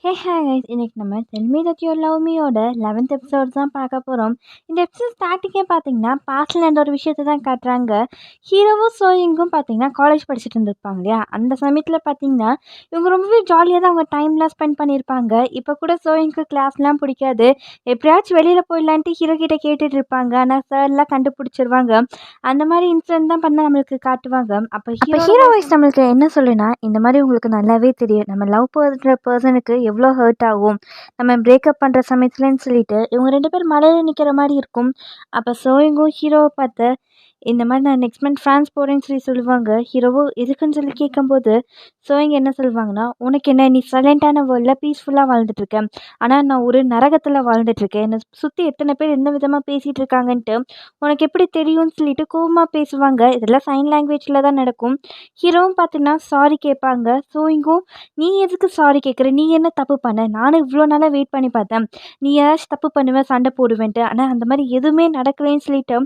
Hi guys, இன்னைக்கு நம்ம tell me that you love மீயோட 11th எபிசோட் தான் பார்க்க போகிறோம். இந்த எபிசோட் ஸ்டார்டிங்கே பார்த்தீங்கன்னா பாஸ்டில் நடந்த ஒரு விஷயத்தை தான் காட்டுறாங்க. ஹீரோவும் சோயிங்கும் பார்த்தீங்கன்னா காலேஜ் படிச்சுட்டு இருந்திருப்பாங்க இல்லையா, அந்த சமயத்தில் பார்த்தீங்கன்னா இவங்க ரொம்பவே ஜாலியாக தான் அவங்க டைம்லாம் ஸ்பெண்ட் பண்ணியிருப்பாங்க. இப்போ கூட சோயிங்க்கு கிளாஸ்லாம் பிடிக்காது, எப்படியாச்சும் வெளியில் போயிடலான்ட்டு ஹீரோ கிட்ட கேட்டுட்டு இருப்பாங்க. ஆனால் சார்லாம் கண்டுபிடிச்சிருவாங்க. அந்த மாதிரி இன்சிடென்ட் தான் பண்ண நம்மளுக்கு காட்டுவாங்க. அப்போ ஹீரோ வைஸ் நம்மளுக்கு என்ன சொல்லுனா, இந்த மாதிரி உங்களுக்கு நல்லாவே தெரியும் நம்ம லவ் பண்ணுற பர்சனுக்கு எவ்வளோ ஹர்ட் ஆகும் நம்ம பிரேக்கப் பண்ணுற சமயத்துலன்னு சொல்லிட்டு இவங்க 2 பேர் மலையில நிற்கிற மாதிரி இருக்கும். அப்போ சோயிங்கும் ஹீரோவை பார்த்து இந்த மாதிரி நான் நெக்ஸ்ட் மந்த் ஃப்ரான்ஸ் போகிறேன்னு சொல்லுவாங்க. ஹீரோவோ எதுக்குன்னு சொல்லி கேட்கும்போது சோயிங் என்ன சொல்லுவாங்கன்னா, உனக்கு என்ன, நீ சைலண்டான வேர்ல்டில் பீஸ்ஃபுல்லாக வாழ்ந்துட்டுருக்கேன், ஆனால் நான் ஒரு நரகத்தில் வாழ்ந்துட்டுருக்கேன், என்னை சுற்றி எத்தனை பேர் எந்த விதமாக பேசிகிட்டு இருக்காங்கன்ட்டு உனக்கு எப்படி தெரியும்னு சொல்லிட்டு கோவமாக பேசுவாங்க. இதெல்லாம் சைன் லாங்குவேஜில் தான் நடக்கும். ஹீரோவும் பார்த்தீங்கன்னா சாரி கேட்பாங்க. சோயிங்கும், நீ எதுக்கு சாரி கேட்குற, நீ என்ன தப்பு பண்ண, நானும் இவ்வளோ நாளாக வெயிட் பண்ணி பார்த்தேன், நீ ஏதாச்சும் தப்பு பண்ணுவேன் சண்டை போடுவேன்ட்டு, ஆனால் அந்த மாதிரி எதுவுமே நடக்கலைன்னு சொல்லிட்டு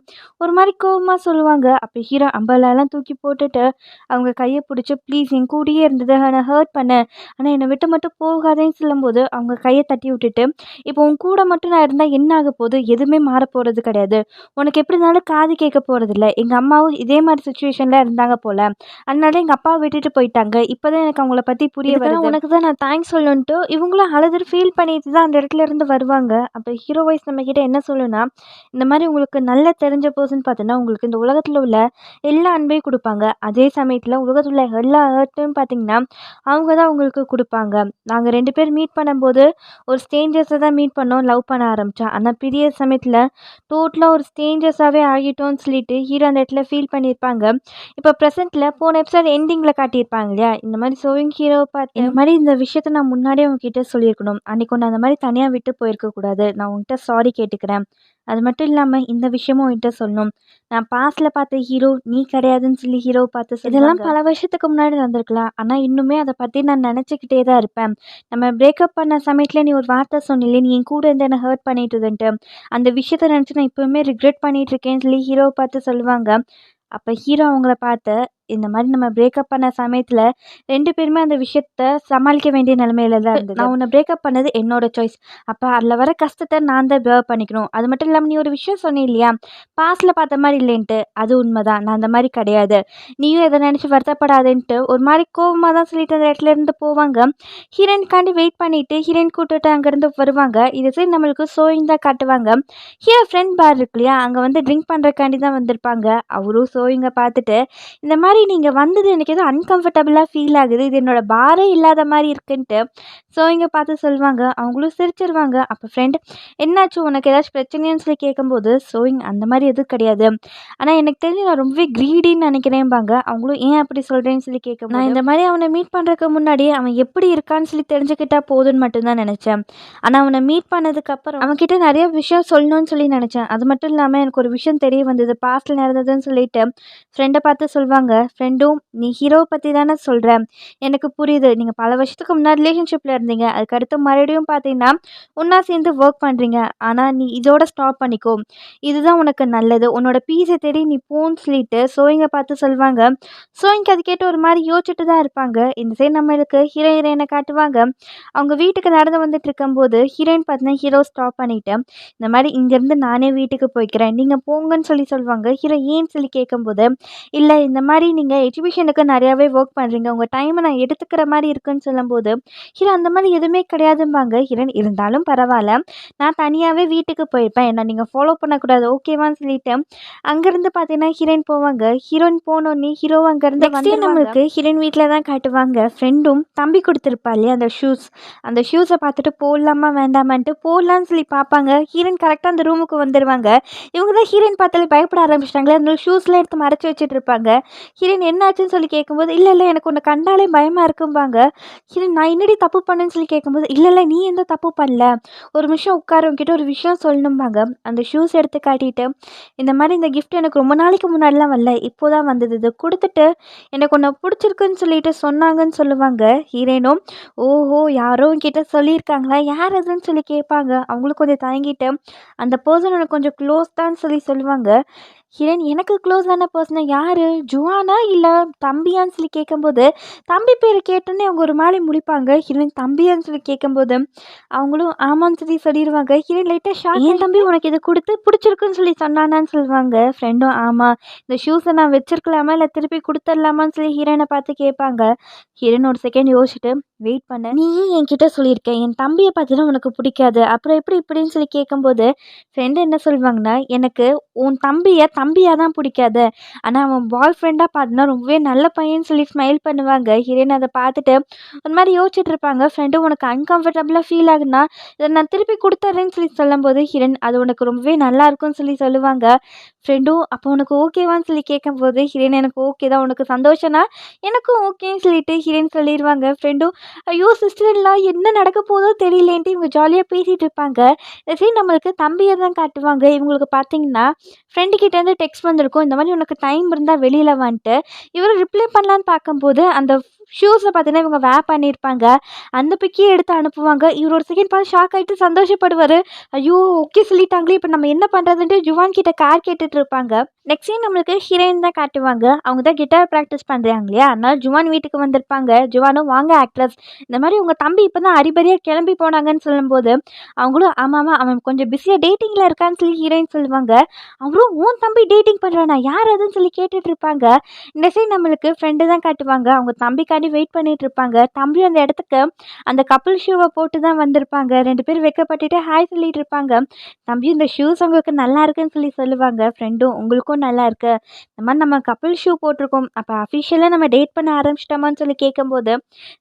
ஒரு மாதிரி கோவமாக சொல்லுவாங்க. அப்போ ஹீரோ அம்பலாலாம் தூக்கி போட்டுட்டு அவங்க கையை பிடிச்சி, ப்ளீஸ் என் கூடயே இருந்தது நான் ஹர்ட் பண்ணேன், ஆனால் என்னை விட்டு மட்டும் போகாதேன்னு சொல்லும்போது அவங்க கையை தட்டி விட்டுட்டு, இப்போ உன் கூட மட்டும் நான் இருந்தால் என்ன ஆக போகுது, எதுவுமே மாற போகிறது கிடையாது, உனக்கு எப்படி இருந்தாலும் காது கேட்க போகிறதில்ல, எங்கள் அம்மாவும் இதே மாதிரி சுச்சுவேஷனில் இருந்தாங்க போல், அதனால எங்கள் அப்பாவை விட்டுட்டு போயிட்டாங்க, இப்போ தான் எனக்கு அவங்கள பற்றி புரிய வருது, உனக்கு தான் நான் தேங்க்ஸ் சொல்லணுன்ட்டு இவங்களும் அழுது ஃபீல் பண்ணிட்டு தான் அந்த இடத்துல இருந்து வருவாங்க. அப்போ ஹீரோ வைஸ் நம்மக்கிட்ட என்ன சொல்லுன்னா, இந்த மாதிரி உங்களுக்கு நல்ல தெரிஞ்ச பர்சன் பார்த்தீங்கன்னா உங்களுக்கு இந்த உலகத்தில் உள்ள எல்லா அன்பையும் கொடுப்பாங்க, அதே சமயத்தில் உலகத்தில் உள்ள எல்லா ஹர்ட்டும் பார்த்தீங்கன்னா அவங்க தான் உங்களுக்கு கொடுப்பாங்க. நாங்கள் 2 பேர் மீட் பண்ணும்போது ஒரு ஸ்ட்ரேஞ்சர்ஸை தான் மீட் பண்ணோம், லவ் பண்ண ஆரம்பித்தோம், ஆனால் பெரிய சமயத்தில் டோட்டலாக ஒரு ஸ்ட்ரேஞ்சர்ஸாகவே ஆகிட்டோன்னு சொல்லிட்டு ஹீரோ அந்த இடத்துல ஃபீல் பண்ணியிருப்பாங்க. இப்போ ப்ரெசென்ட்டில் போன எபிசோட் எண்டிங்கில் காட்டியிருப்பாங்க இல்லையா, இந்த மாதிரி சோவிங் ஹீரோவை பார்த்து இந்த மாதிரி இந்த விஷயத்த நான் முன்னாடியே உங்ககிட்ட சொல்லியிருக்கணும், அன்றைக்கி ஒன்று அந்த மாதிரி தனியாக விட்டு போயிருக்கக்கூடாது, நான் உங்ககிட்ட சாரி கேட்டுக்கிறேன், அது மட்டும் இல்லாமல் இந்த விஷயமும் உன்கிட்ட சொல்லணும், நான் பாஸ்டில் பார்த்த ஹீரோ நீ கிடையாதுன்னு சொல்லி ஹீரோவை பார்த்து இதெல்லாம் பல வருஷத்துக்கு முன்னாடி நடந்திருக்கலாம், ஆனால் இன்னுமே அதை பற்றி நான் நினச்சிக்கிட்டே தான் இருப்பேன், நம்ம பிரேக்கப் பண்ண சமயத்தில் நீ ஒரு வார்த்தை சொன்னிலே, நீ என் கூட இருந்து என்னை ஹர்ட் பண்ணிட்டுதுன்ட்டு, அந்த விஷயத்த நினச்சி நான் இப்போவுமே ரிக்ரெட் பண்ணிகிட்டு இருக்கேன்னு சொல்லி ஹீரோவை பார்த்து சொல்லுவாங்க. அப்போ ஹீரோ அவங்கள பார்த்து, இந்த மாதிரி நம்ம பிரேக்கப் பண்ண சமயத்தில் 2 பேருமே அந்த விஷயத்த சமாளிக்க வேண்டிய நிலமையில தான் இருந்தது, நான் உன்னை பிரேக்கப் பண்ணது என்னோட சாய்ஸ், அப்போ அதில் வர கஷ்டத்தை நான் தான் பேர் பண்ணிக்கணும், அது மட்டும் இல்லாமல் நீ ஒரு விஷயம் சொன்ன இல்லையா பாஸ்டில் பார்த்த மாதிரி இல்லைன்ட்டு, அது உண்மைதான், நான் அந்த மாதிரி கிடையாது, நீயும் எதை நினச்சி வருத்தப்படாதுன்ட்டு ஒரு மாதிரி கோவமாக தான் சொல்லிட்டு அந்த இடத்துல இருந்து போவாங்க. ஹீரோயின்காண்டி வெயிட் பண்ணிவிட்டு ஹீரோயின் கூப்பிட்டுட்டு அங்கேருந்து வருவாங்க. இது சரி நம்மளுக்கு சோயிங் தான் காட்டுவாங்க. ஹீரோ ஃப்ரெண்ட் பார் இருக்கு இல்லையா, அங்கே வந்து ட்ரிங்க் பண்ணுறக்காண்டி தான் வந்திருப்பாங்க. அவரும் சோயிங்கை பார்த்துட்டு, இந்த மாதிரி நீங்கள் வந்தது எனக்கு எதுவும் அன்கம்ஃபர்டபுளாக ஃபீல் ஆகுது, இது என்னோடய பாரே இல்லாத மாதிரி இருக்குன்ட்டு சோயிங்கை பார்த்து சொல்லுவாங்க. அவங்களும் சிரிச்சிருவாங்க. அப்போ ஃப்ரெண்ட், என்னாச்சு உனக்கு ஏதாச்சும் பிரச்சனைன்னு சொல்லி கேட்கும்போது சோயிங், அந்த மாதிரி எதுவும் கிடையாது, ஆனால் எனக்கு தெரிஞ்சு நான் ரொம்பவே க்ரீடின்னு நினைக்கிறேன்பாங்க. அவங்களும் ஏன் அப்படி சொல்கிறேன்னு சொல்லி கேட்க, நான் இந்த மாதிரி அவனை மீட் பண்ணுறதுக்கு முன்னாடி அவன் எப்படி இருக்கான்னு சொல்லி தெரிஞ்சுக்கிட்டா போதுன்னு மட்டும்தான் நினச்சேன், ஆனால் அவனை மீட் பண்ணதுக்கப்புறம் அவன்கிட்ட நிறைய விஷயம் சொல்லணும்னு சொல்லி நினச்சேன், அது மட்டும் இல்லாமல் எனக்கு ஒரு விஷயம் தெரிய வந்தது பாஸ்ட்டில் நடந்ததுன்னு சொல்லிட்டு ஃப்ரெண்டை பார்த்து சொல்லுவாங்க. ஃப்ரெண்டும், நீ ஹீரோவை பற்றி தானே சொல்கிற, எனக்கு புரியுது, நீங்கள் பல வருஷத்துக்கு முன்னாடி ரிலேஷன்ஷிப்பில் இருந்தீங்க, அதுக்கடுத்து மறுபடியும் பார்த்தீங்கன்னா ஒன்றா சேர்ந்து ஒர்க் பண்ணுறீங்க, ஆனால் நீ இதோட ஸ்டாப் பண்ணிக்கோ, இதுதான் உனக்கு நல்லது, உன்னோட பீஸை தேடி நீ போன்னு சொல்லிட்டு சோயிங்கை பார்த்து சொல்லுவாங்க. சோயிங்க்கு அது கேட்டு ஒரு மாதிரி யோசிச்சுட்டு தான் இருப்பாங்க. இந்த சைடு நம்மளுக்கு ஹீரோயினை காட்டுவாங்க. அவங்க வீட்டுக்கு நடந்து வந்துட்டு இருக்கும்போது ஹீரோயின் பார்த்தீங்கன்னா ஹீரோ ஸ்டாப் பண்ணிவிட்டு, இந்த மாதிரி இங்கேருந்து நானே வீட்டுக்கு போய்க்கிறேன், நீங்கள் போங்கன்னு சொல்லி சொல்லுவாங்க. ஹீரோ ஏன்னு சொல்லி கேட்கும்போது, இல்லை இந்த மாதிரி நீங்கள் எஜுகேஷனுக்கு நிறையாவே ஒர்க் பண்ணுறீங்க, உங்கள் டைமை நான் எடுத்துக்கிற மாதிரி இருக்குன்னு சொல்லும்போது ஹீரோ அந்த மாதிரி எதுவுமே கிடையாதும்பாங்க. ஹீரோயின், இருந்தாலும் பரவாயில்ல, நான் தனியாகவே வீட்டுக்கு போயிருப்பேன், என்ன நீங்கள் ஃபாலோ பண்ணக்கூடாது ஓகேவான்னு சொல்லிட்டு அங்கேருந்து பார்த்தீங்கன்னா ஹீரோயின் போவாங்க. ஹீரோயின் போனோடனே ஹீரோவும் அங்கேருந்து வந்து நம்மளுக்கு ஹீரோயின் வீட்டில் தான் காட்டுவாங்க. ஃப்ரெண்டும் தம்பி கொடுத்துருப்பா இல்லையா அந்த ஷூஸை பார்த்துட்டு போடலாமா வேண்டாமான்ட்டு போடலான்னு சொல்லி பார்ப்பாங்க. ஹீரோயின் கரெக்டாக அந்த ரூமுக்கு வந்துடுவாங்க. இவங்க தான் ஹீரோயின் பார்த்தாலே பயப்பட ஆரம்பிச்சிட்டாங்களே, அந்த ஷூஸ்லாம் எடுத்து மறைச்சி வச்சுட்டு இருப்பாங்க. ஹீரோயின் என்னாச்சுன்னு சொல்லி கேட்கும்போது, இல்லை இல்லை எனக்கு ஒன்று கண்டாலே பயமாக இருக்கும்பாங்க. ஹீரோயின், நான் என்னடி தப்பு பண்ணேன்னு சொல்லி கேட்கும்போது, இல்லை இல்லை நீ எந்த தப்பு பண்ணல, ஒரு நிமிஷம் உட்கார, உங்ககிட்ட ஒரு விஷயம் சொல்லணும்பாங்க. அந்த ஷூஸ் எடுத்து காட்டிட்டு, இந்த மாதிரி இந்த கிஃப்ட் எனக்கு ரொம்ப நாளைக்கு முன்னாடிலாம் வரல, இப்போ தான் வந்தது, இது கொடுத்துட்டு எனக்கு ஒன்று பிடிச்சிருக்குன்னு சொல்லிட்டு சொன்னாங்கன்னு சொல்லுவாங்க. ஹீரோயினும், ஓஹோ யாரோ உங்ககிட்ட சொல்லியிருக்காங்களா, யார் அதுன்னு சொல்லி கேட்பாங்க. அவங்களும் கொஞ்சம் தயங்கிட்டு, அந்த பர்சன் எனக்கு கொஞ்சம் க்ளோஸ் தான் சொல்லி சொல்லுவாங்க. ஹீரோயின் எனக்கு க்ளோஸான பர்சன் யாரு? ஜுவானா? இல்ல தம்பியான்னு சொல்லி கேட்கும்போது, தம்பி பேர கேட்டோனே அவங்க ஒரு மாரி முழிப்பாங்க. ஹீரோயின் தம்பியான்னு சொல்லி கேட்கும்போது, அவங்களும் ஆமான்னு சொல்லி சொல்லிருவாங்க. ஹீரோயின் லைட்டா ஷாக் "என் தம்பி உனக்கு இத குடுத்து புடிச்சிருக்குன்னு சொல்லி சொன்னானான்னு?" சொல்லுவாங்க. ஃப்ரெண்டும் ஆமா. இந்த ஷூஸ நான் வச்சிருக்கலாமா? இல்ல திருப்பி குடுத்துடலாமான்னு சொல்லி ஹீரோயின பார்த்து கேட்பாங்க. ஹீரோயின் ஒரு செகண்ட் யோசிச்சுட்டு, வெயிட் பண்ணு. நீ ஏன் என்கிட்ட சொல்லியிருக்க? என் தம்பிய பார்த்தீன்னா உனக்கு பிடிக்காது. அப்புறம் எப்படி இப்படின்னு சொல்லி கேட்கும்போது, ஃப்ரெண்டு என்ன சொல்லுவாங்கன்னா, எனக்கு உன் தம்பிய தம்பியா தான் பிடிக்காது. ஆனா, அவன் பாய் ஃப்ரெண்டா பார்த்தீன்னா ரொம்பவே நல்ல பையன்னு சொல்லி ஸ்மைல் பண்ணுவாங்க. ஹீரோயின் அத பார்த்துட்டு ஒரு மாரி யோசிச்சுட்டு இருப்பாங்க. ஃப்ரெண்டும் உனக்கு அன்கம்ஃபர்டபுளா ஃபீல் ஆகுதுன்னா, இத நான் திருப்பி குடுத்துர்றேன்னு சொல்லி சொல்லும்போது, ஹீரோயின் அது உனக்கு ரொம்பவே நல்லா இருக்கும்னு சொல்லி சொல்லுவாங்க. ஃப்ரெண்டும் அப்போ உனக்கு ஓகேவான்னு சொல்லி கேட்கும்போது, ஹீரோயின் எனக்கு ஓகே தான். உனக்கு சந்தோஷம்னா, எனக்கும் ஓகேன்னு சொல்லிட்டு ஹீரோயின் சொல்லிருவாங்க. ஃப்ரெண்டும் ஐயோ! சிஸ்டர் இன் லா என்ன நடக்க போதோ தெரியலேன்ட்டு இவங்க ஜாலியா பேசிட்டு இருப்பாங்க. இந்த சைடு நம்மளுக்கு தம்பிய தான் காட்டுவாங்க. இவங்களுக்கு பார்த்தீங்கன்னா, ஃப்ரெண்டு கிட்டேருந்து டெக்ஸ்ட் வந்திருக்கும். இந்த மாரி உனக்கு டைம் இருந்தா வெளியில வான்ட்டு. இவரு ரிப்ளை பண்ணலான்னு பார்க்கும்போது, அந்த ஷூஸ பார்த்தீங்கன்னா, இவங்க வேர் பண்ணியிருப்பாங்க. அந்த பிக்கையே எடுத்து அனுப்புவாங்க. இவரு ஒரு செகண்ட் பார்த்து ஷாக் ஆயிட்டு சந்தோஷப்படுவாரு. ஐயோ! ஓகே சொல்லிட்டாங்களே! இப்ப நம்ம என்ன பண்றதுன்ட்டு ஜுவான் கிட்ட கார் கேட்டுட்டு இருப்பாங்க. நெக்ஸ்ட் சீன் நம்மளுக்கு ஹீரோயின் தான் காட்டுவாங்க. அவங்க தான் கிட்டார் பிராக்டிஸ் பண்றாங்க இல்லையா? அதனால ஜுவான் வீட்டுக்கு வந்திருப்பாங்க. ஜுவானும் வாங்க ஆக்ட்ரஸ் இந்த மாரி உங்க தம்பி இப்ப தான் அரிபரியா கிளம்பி போனாங்கன்னு சொல்லும்போது, அவங்களும் ஆமாமா அவன் கொஞ்சம் பிஸியா டேட்டிங்ல இருக்கான்னு சொல்லி ஹீரோயின் சொல்லுவாங்க. அவரும் உன் தம்பி டேட்டிங் பண்றானா? யார் அதுன்னு சொல்லி கேட்டுட்டு இருப்பாங்க. இந்த சைடு நம்மளுக்கு ஃப்ரெண்டு தான் காட்டுவாங்க. அவங்க தம்பிக்காண்டி வெயிட் பண்ணிட்டு இருப்பாங்க. தம்பி அந்த இடத்துக்கு அந்த கப்புள் ஷூவ போட்டு தான் வந்திருப்பாங்க. 2 பேரும் வெட்கப்பட்டுட்டு ஹாய் சொல்லிட்டு இருப்பாங்க. தம்பியும் இந்த ஷூஸ் உங்களுக்கு நல்லா இருக்குன்னு சொல்லி சொல்லுவாங்க. ஃப்ரெண்டும் உங்களுக்கும் நல்லா இருக்கு. இந்த மாரி நம்ம கப்புள் ஷூ போட்டிருக்கோம். அப்ப அஃபிஷியலா நம்ம டேட் பண்ண ஆரம்பிச்சிட்டோமான்னு சொல்லி கேட்கும்போது,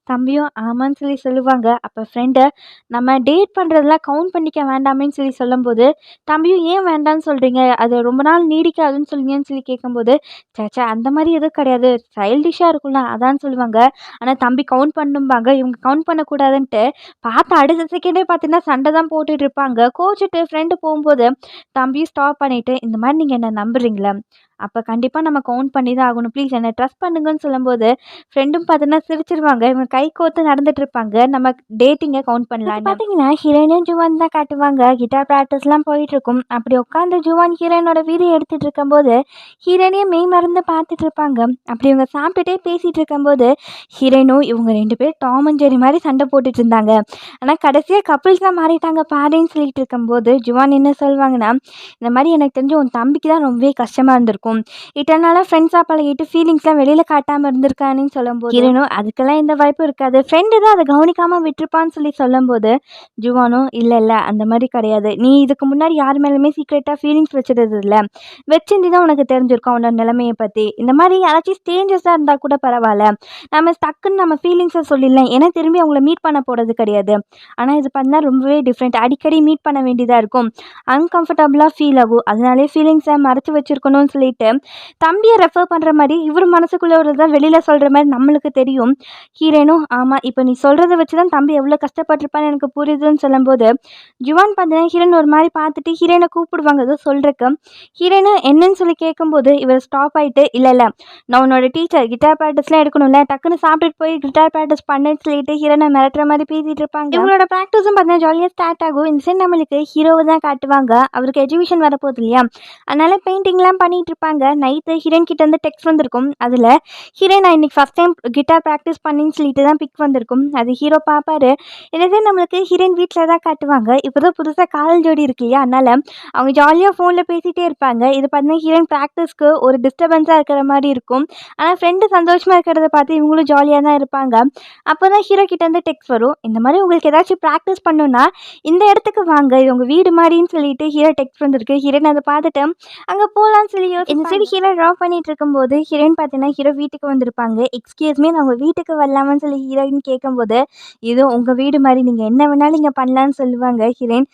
தம்பியும் ஆமான்னு சொல்லி சொல்லுவாங்க. அப்ப ஃப்ரெண்டு நம்ம டேட் பண்றதெல்லாம் கவுண்ட் பண்ணிக்க வேண்டாமேன்னு சொல்லி சொல்லும்போது, தம்பியும் ஏன் வேண்டான்னு சொல்றீங்க? அது ரொம்ப நாள் நீடிக்காதுன்னு சொல்லுவீங்கன்னு சொல்லி கேட்கும்போது, ச்சே அந்த மாரி எதுவும் கிடையாது. சைல்டிஷ்ஷா இருக்கும்ல அதான்னு சொல்லுவாங்க. ஆனா தம்பி கவுண்ட் பண்ணணும்பாங்க. இவங்க கவுண்ட் பண்ணக்கூடாதுன்ட்டு, பார்த்த அடுத்த செகண்டே பார்த்தீங்கன்னா, சண்டை தான் போட்டுட்டு இருப்பாங்க. கோச்சுட்டு ஃப்ரெண்டு போம்போது, தம்பியும் ஸ்டாப் பண்ணிட்டு, "இந்த மாரி நீங்க என்ன நம்புறீங்களா? அப்ப கண்டிப்பா நம்ம கவுண்ட் பண்ணி தான் ஆகணும். ப்ளீஸ் என்ன ட்ரஸ்ட் பண்ணுங்கன்னு" சொல்லும்போது, ஃப்ரெண்டும் பார்த்தீங்கன்னா சிரிச்சிருவாங்க. இவங்க கை கோர்த்து நடந்துட்டு இருப்பாங்க. நம்ம டேட்டிங்க கவுண்ட் பண்ணலான்னு. பார்த்தீங்கன்னா, ஹீரோயினும் ஜுவான் தான் காட்டுவாங்க. கிட்டார் பிராக்டிஸ்லாம் போயிட்டுருக்கும். அப்படி உட்காந்து ஜுவான் ஹீரோயினோட வீடியோ எடுத்துட்டு இருக்கும்போது, ஹீரோயினையே மெய்மறந்து பார்த்துட்டு இருப்பாங்க. அப்படி இவங்க சாப்பிட்டுட்டே பேசிட்டு இருக்கும்போது, ஹீரோயினும் இவங்க 2 பேரும் டாம் அண்ட் ஜெர்ரி மாரி சண்டை போட்டுட்டு இருந்தாங்க. ஆனா கடைசியா கப்பிள்ஸா மாறிட்டாங்க பாருன்னு சொல்லிட்டு இருக்கும்போது, ஜுவான் என்ன சொல்வாங்கன்னா, இந்த மாரி எனக்கு தெரிஞ்சு உன் தம்பிக்கு தான் ரொம்பவே கஷ்டமா இருந்திருக்கும். இத்தன நாளா ஃப்ரெண்ட்ஸா பழகிட்டு ஃபீலிங்ஸ்லாம் வெளியில காட்டாம இருந்திருக்கானேன்னு சொல்லும்போது, ஹீரோயினும் அதுக்கெல்லாம் எந்த வாய்ப்பும் இருக்காது. ஃப்ரெண்டு தான் அத கவனிக்காம விட்டுருப்பான்னு சொல்லி சொல்லும்போது, ஜுவானும் இல்ல இல்ல அந்த மாரி கிடையாது. நீ இதுக்கு முன்னாடி யார் மேலயுமே சீக்ரெட்டா ஃபீலிங்ஸ் வச்சது இல்ல. வச்சிருந்தீன்னா உனக்கு தெரிஞ்சிருக்கும் அவனோட நிலைமைய பத்தி. இந்த மாரி யாராச்சும் ஸ்ட்ரேஞ்சர்ஸா இருந்தா கூட பரவால்ல. நம்ம டக்குன்னு நம்ம ஃபீலிங்ஸ சொல்லிடலாம். ஏன்னா திரும்பி அவங்கள மீட் பண்ண போறது கிடையாது. ஆனா இது பார்த்தீங்கன்னா ரொம்பவே டிஃப்ரெண்ட். அடிக்கடி மீட் பண்ண வேண்டியதா இருக்கும். அன்கம்ஃபர்டபுளா ஃபீல் ஆகும். அதனாலயே ஃபீலிங்ஸ மறைச்சு வச்சிருக்கணும்னு சொல்லிட்டு, தம்பிய ரெஃபர் பண்ற மாரி இவரு மனசுக்குள்ள உள்ளத வெளியில சொல்ற மாரி நம்மளுக்கு தெரியும். ஹீரோயினும் ஆமா இப்ப நீ சொல்றத வச்சு தான் தம்பி எவ்வளோ கஷ்டப்பட்டுருப்பான்னு எனக்கு புரியுதுன்னு சொல்லும்போது, ஜுவான் பார்த்தீங்கன்னா ஹீரோயின் ஒரு மாரி பார்த்துட்டு ஹீரோயின கூப்பிடுவாங்க ஏதோ சொல்றக்கு. ஹீரோயினும் என்னன்னு சொல்லி கேட்கும்போது, இவர் ஸ்டாப் ஆயிட்டு, "இல்ல இல்ல நான் உன்னோட டீச்சர். கிட்டார் பிராக்டிஸ்லாம் எடுக்கணும்ல. டக்குன்னு சாப்பிட்டுட்டு போய் கிட்டார் பிராக்டிஸ் பண்ணுன்னு" சொல்லிட்டு ஹீரோயின மிரட்டுற மாரி பேசிட்டு இருப்பாங்க. இவங்களோட பிராக்டிஸும் பார்த்தீங்கன்னா ஜாலியா ஸ்டார்ட் ஆகும். இந்த சைடு நம்மளுக்கு ஹீரோவ தான் காட்டுவாங்க. அவருக்கு எக்ஸிபிஷன் வரப்போகுது இல்லையா? அதனால பெயிண்டிங்லாம் பண்ணிட்டு இருப்பாங்க. நைட்டு ஹீரோயின் கிட்ட இருந்து டெக்ஸ்ட் வந்திருக்கும். அதுல ஹீரோயின் நான் இன்னைக்கு ஃபர்ஸ்ட் டைம் கிட்டார் பிராக்டிஸ் பண்ணின்னு சொல்லிட்டு தான் பிக் வந்திருக்கும். அது ஹீரோ பார்ப்பாரு. இந்த சைடு நம்மளுக்கு ஹீரோயின் வீட்ல தான் காட்டுவாங்க. இப்போதான் புதுசா காதல் ஜோடி இருக்கு இல்லையா? அதனால அவங்க ஜாலியா ஃபோன்ல பேசிட்டே இருப்பாங்க. இது பார்த்தீங்கன்னா ஹீரோயின் பிராக்டிஸ்க்கு ஒரு டிஸ்டர்பன்ஸா இருக்கிற மாரி இருக்கும். ஆனா ஃப்ரெண்டு சந்தோஷமா இருக்கிறத பார்த்து இவங்களும் ஜாலியா தான் இருப்பாங்க. அப்பதான் ஹீரோ கிட்ட இருந்து டெக்ஸ்ட் வரும். இந்த மாரி உங்களுக்கு ஏதாச்சும் பிராக்டிஸ் பண்ணணும்னா, இந்த இடத்துக்கு வாங்க. இது உங்க வீடு மாரின்னு சொல்லிட்டு ஹீரோ டெக்ஸ்ட் வந்திருக்கு. ஹீரோயின் அத பார்த்துட்டு அங்க போலான்னு சொல்லி இந்த சைடு ஹீரோ ட்ரா பண்ணிட்டு இருக்கும்போது, ஹீரோயின் பார்த்தீங்கன்னா ஹீரோ வீட்டுக்கு வந்திருப்பாங்க. எக்ஸ்கியூஸ் மீ நான் உங்க வீட்டுக்கு வரலாமான்னு சொல்லி ஹீரோயின் கேட்கும்போது, இது உங்க வீடு மாரி நீங்க என்ன வேணாலும் இங்க பண்ணலான்னு சொல்லுவாங்க ஹீரோயின்.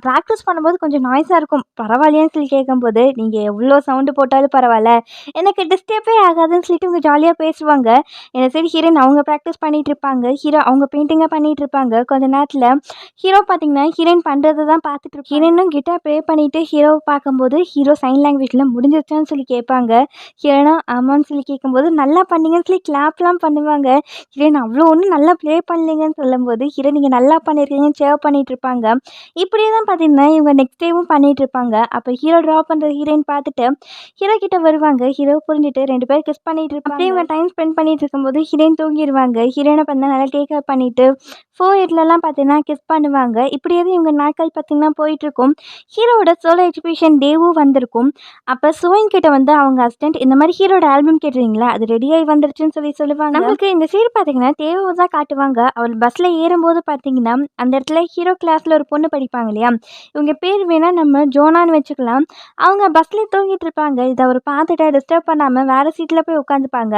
ப்ராக்டிஸ் பண்ணும்போது கொஞ்சம் நாய்ஸா இருக்கும். பரவாயில்லையான்னு சொல்லி கேட்கும்போது, நீங்க எவ்வளோ சவுண்டு போட்டாலும் பரவால்ல. எனக்கு டிஸ்டர்பே ஆகாதுன்னு சொல்லிட்டு இவங்க ஜாலியா பேசுவாங்க. இந்த சைடு ஹீரோயின் அவங்க ப்ராக்டிஸ் பண்ணிட்டு இருப்பாங்க. ஹீரோ அவங்க பெயிண்டிங்கா பண்ணிட்டு இருப்பாங்க. கொஞ்ச நேரத்துல ஹீரோ பார்த்தீங்கன்னா, ஹீரோயின் பண்றத தான் பார்த்துட்டு இருப்பாங்க. ஹீரோயினும் கிட்டார் ப்ளே பண்ணிட்டு ஹீரோவ பார்க்கும்போது, ஹீரோ சைன் லாங்குவேஜ்ல முடிஞ்சிருச்சான்னு இருக்கான்னு சொல்லி கேட்பாங்க. ஹீரோயினும் ஆமான்னு சொல்லி கேட்கும்போது, நல்லா பண்ணீங்கன்னு சொல்லி கிளாப்லாம் பண்ணுவாங்க. ஹீரோயின் அவ்வளோ ஒண்ணும் நல்லா ப்ளே பண்ணலீங்கன்னு சொல்லும்போது, ஹீரோ நீங்க நல்லா பண்ணியிருக்கீங்கன்னு சேவ் பண்ணிட்டுருப்பாங்க. இப்படியே தான் பார்த்தீங்கன்னா, இவங்க நெக்ஸ்ட் டேவும் பண்ணிட்டுருப்பாங்க. அப்ப ஹீரோ ட்ரா பண்ற ஹீரோயின் பார்த்துட்டு, ஹீரோ கிட்ட வருவாங்க. ஹீரோ புரிஞ்சுட்டு 2 பேரும் கிஸ் பண்ணிட்டு இருப்பாங்க. அப்படியே இவங்க டைம் ஸ்பெண்ட் பண்ணிட்டு இருக்கும்போது, ஹீரோயின் தூங்கிருவாங்க. ஹீரோயின பார்த்தீங்கன்னா நல்லா டேக் கேர் பண்ணிட்டு, ஃபோர்ஹெட்லலாம் பார்த்தீங்கன்னா கிஸ் பண்ணுவாங்க. இப்படியே தான் இவங்க நாட்கள் பார்த்தீங்கன்னா போயிட்டுருக்கும். ஹீரோவோட சோலோ எக்ஸிபிஷன் டேவும் வந்திருக்கும். அப்ப சோயின் கிட்ட வந்து அவங்க அசிஸ்டன்ட் இந்த மாரி ஹீரோட ஆல்பம் கேட்டிருந்தீங்களா? அது ரெடியாகி வந்துருச்சுன்னு சொல்லி சொல்லுவாங்க. நம்மளுக்கு இந்த சைடு பார்த்தீங்கன்னா, தேவவ தான் காட்டுவாங்க. அவர் பஸ்ல ஏறும்போது பார்த்தீங்கன்னா, அந்த இடத்துல ஹீரோ கிளாஸ்ல ஒரு பொண்ணு படிப்பாங்க இல்லையா? இவங்க பேர் வேணா நம்ம ஜோனான்னு வச்சுக்கலாம். அவங்க பஸ்லயே தூங்கிட்டு இருப்பாங்க. இத அவரு பார்த்துட்டு டிஸ்டர்ப் பண்ணாம வேற சீட்ல போய் உட்காந்துப்பாங்க.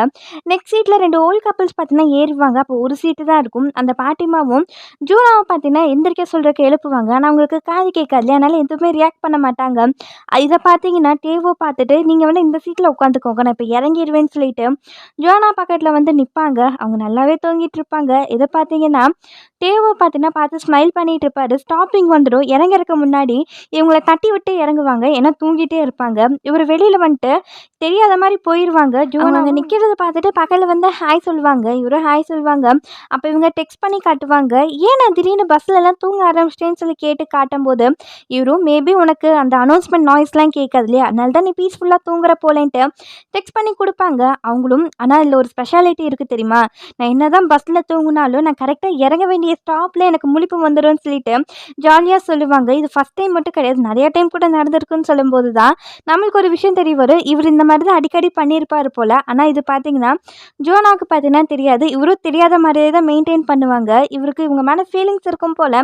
நெக்ஸ்ட் சீட்ல 2 ஓல்ட் கப்பிள்ஸ் பார்த்தீங்கன்னா ஏறுவாங்க. அப்போ ஒரு சீட்டு தான் இருக்கும். அந்த பாட்டிமாவும் ஜூனாவ பார்த்தீங்கன்னா எந்திரிக்க சொல்றதுக்கு எழுப்புவாங்க. ஆனா அவங்களுக்கு காது கேட்காது இல்லையா? அதனால எதுவுமே ரியாக்ட் பண்ண மாட்டாங்க. இத பார்த்தீங்கன்னா டேவோ பார்த்துட்டு, "நீங்க வந்து இந்த சீட்ல உட்காந்துக்கோங்க. நான் இப்ப இறங்கிருவேன்னு" சொல்லிட்டு ஜோனா பக்கத்துல வந்து நிப்பாங்க. அவங்க நல்லாவே தூங்கிட்டு இருப்பாங்க. இத பார்த்தீங்கன்னா, டேவோ பார்த்தீங்கன்னா பார்த்து ஸ்மைல் பண்ணிட்டு இருப்பாரு. ஸ்டாப்பிங் வந்துடும். இறங்கறக்கு முன்னாடி இவங்கள தட்டி விட்டு இறங்குவாங்க. ஏன்னா தூங்கிட்டே இருப்பாங்க. இவரு வெளியில வந்துட்டு தெரியாத மாரி போயிருவாங்க. ஜோன் அங்க நிக்கிறத பார்த்துட்டு பக்கத்துல வந்து ஹாய் சொல்லுவாங்க. இவரும் ஹாய் சொல்லுவாங்க. அப்ப இவங்க டெக்ஸ்ட் பண்ணி காட்டுவாங்க. "ஏன் நான் திடீர்னு பஸ்லலாம் தூங்க ஆரம்பிச்சிட்டேன்னு" சொல்லி கேட்டு காட்டும்போது, இவரும் மேபி உனக்கு அந்த அனௌன்ஸ்மென்ட் நாய்ஸ்லாம் கேட்காது இல்லையா? அதனால தான் நீ பீஸ்ஃபுல்லா தூங்குற போலேன்ட்டு டெக்ஸ்ட் பண்ணி குடுப்பாங்க. அவங்களும் ஆனா இதுல ஒரு ஸ்பெஷாலிட்டி இருக்கு தெரியுமா? நான் என்னதான் பஸ்ல தூங்குனாலும் நான் கரெக்ட்டா இறங்க வேண்டிய ஸ்டாப்ல எனக்கு முழிப்பு வந்துரும்னு சொல்லிட்டு ஜாலியா சொல்லுவாங்க. இது ஃபர்ஸ்ட் டைம் மட்டும் கிடையாது. நெறைய டைம் கூட நடந்திருக்குன்னு சொல்லும்போது தான் நம்மளுக்கு ஒரு விஷயம் தெரிய வரும். இவரு இந்த மாரி தான் அடிக்கடி பண்ணியிருப்பாரு போல. ஆனா இது பார்த்தீங்கன்னா, ஜோனாவுக்கு பார்த்தீங்கன்னா தெரியாது. இவரும் தெரியாத மாரியே தான் மெயின்டெயின் பண்ணுவாங்க. இவருக்கு இவங்க மேல ஃபீலிங்ஸ் இருக்கும் போல.